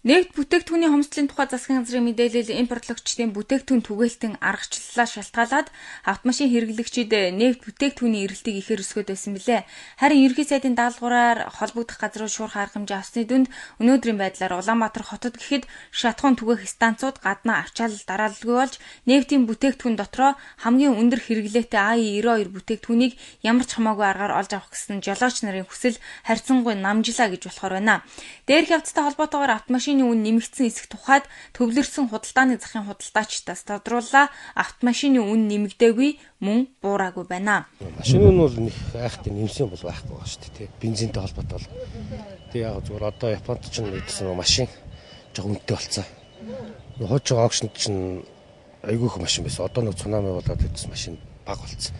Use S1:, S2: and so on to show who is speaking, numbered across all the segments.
S1: Нефт бүтээгдэхүүний хомсдлын тухай засгийн газрын мэдээлэл импортлогчдын бүтээгдэхүүн түгээлтэн аргачлалаа шалтгаалаад автомашин хэрэглэгчид нефт бүтээгдэхүүний эрэлтийг ихээр өсгөөд байсан билээ. Харин ерөнхий сайдын даалгавраар холбогдох газрууд шуурх арга хэмжээ авсны дүнд өнөөдрийн байдлаар Улаанбаатар хотод гэхэд шатхуун түгээх станцууд гаднаа ачаалал дараалалгүй болж нефтийн бүтээгдэхүүн дотроо хамгийн өндөр хэрэглээтэй АИ-92 бүтээгдэхүүнийг ямар ч хамаагүй аргаар олж авах гэсэн жолооч нарын хүсэл харьцангуй намжлаа гэж болохоор байна. Дээрх явцтай холбоотойгоор автомашины үн нэмэгдсэн эсэх тухайд төвлөрсөн худалдааны захын худалдаачдаас тодрууллаа. Автомашины үн нэмэгдээгүй, мөн буураагүй байна.
S2: Машины үн бол нэг айхтай нэмсэн бол байхгүй байгаа шүү дээ. Бензинтэй холбоотой бол. Тэг яг зүгээр одоо Японд ч нэгдсэн машин жоо үнэтэй болцсон. Хуучин аукшнд чинь айгүйх машин байсан. Одоо нэг цунами болоод идсэн машин баг болцсон.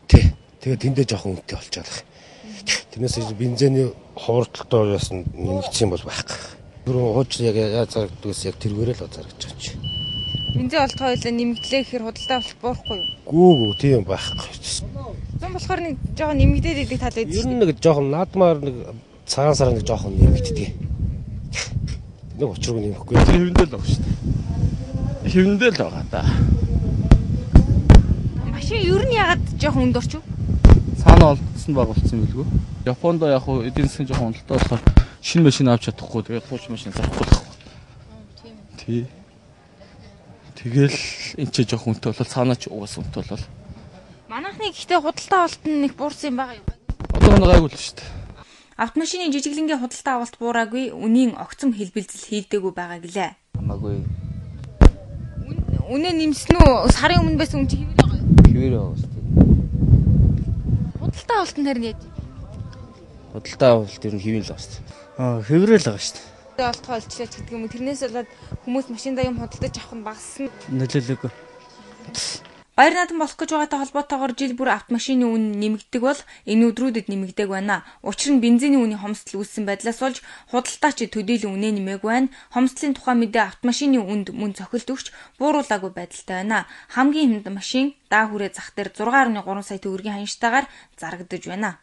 S2: Тий. Тэгээ тэндээ жоохон үнэтэй болчиход. Тэрнээс бензиний хурдтай яасан нэмэгдсэн бол байхгүй. Түрүү хууч яг яаж зарагддгээс яг тэргээрээ л зарагдаж байгаа чи.
S1: Бензин олдгоо байлаа нэмэгдлээ гэхээр худалдаа авалт буурахгүй юу?
S2: Гүү тийм байхгүй.
S1: Зам болохоор нэг жоохон нэмэгдээд идэг тал байдаг.
S2: Ер нь нэг жоохон наадмаар нэг цагаан сараа нэг жоохон нэмэгддэг. Нэг учрыг нэмэхгүй.
S3: Хэвэндээ л байгаа шүү дээ. Хэвэндээ л байгаа да.
S1: Машин ер нь ягаад жоохон өнд орчих вэ?
S3: Цаана олдсон баг болсон билгүй. Японд яг хуу эдийн засгийн жоохон уналтаа болохоор шинэ машин авч чадахгүй. Тэгээд хууч машин зарахгүй л байна. Тий. Тэгэл энэ ч жоохон үнэтэй болол цаанаа ч угаас үнэтэй болол.
S1: Манайхны гэхдээ худалдаа авалт нь нэг буурсан юм байгаа юу?
S3: Одоо нэг гайгүй л шүү дээ.
S1: Автомашины жижиглэнгийн худалдаа авалт буураагүй, үнийн огцом хэлбэлзэл хийдэггүй байгаа гэлээ.
S3: Хамаагүй.
S1: Үнэ нэмсэн үү? Сарын өмнө байсан үн чи хэвээр байгаа юу?
S3: Хэвээр байгаа шүү дээ.
S1: Худалдаа авалт нь харин яаж?
S3: Худалдаа авалт ер нь хэвээр л байгаа шүү дээ.
S2: Хэврэл байгаа шүү дээ.
S1: Олдгоо олчлаач гэдэг юм уу? Тэрнээс болоод хүмүүс машиндаа юм худалдаж авах нь багасна.
S2: Нөлөөлөөгүй.
S1: Баяр наадам болох гэж байгаатай холбоотойгоор жил бүр автомашины үн нэмэгдэг бол энэ өдрүүдэд нэмэгдэг байна. Учир нь бензиний үнийн хомсдол үүссэн байдлаас болж худалдаач төдийлөн үнэ нэмээгүй байна. Хомсдлын тухай мэдээ автомашины үнд мөн цохилт өгч бууруулаагүй байдалтай байна. Хамгийн хүнд машин даа хүрээ зах дээр 6.3 сая төгрөгийн ханьштайгаар зарагдаж байна.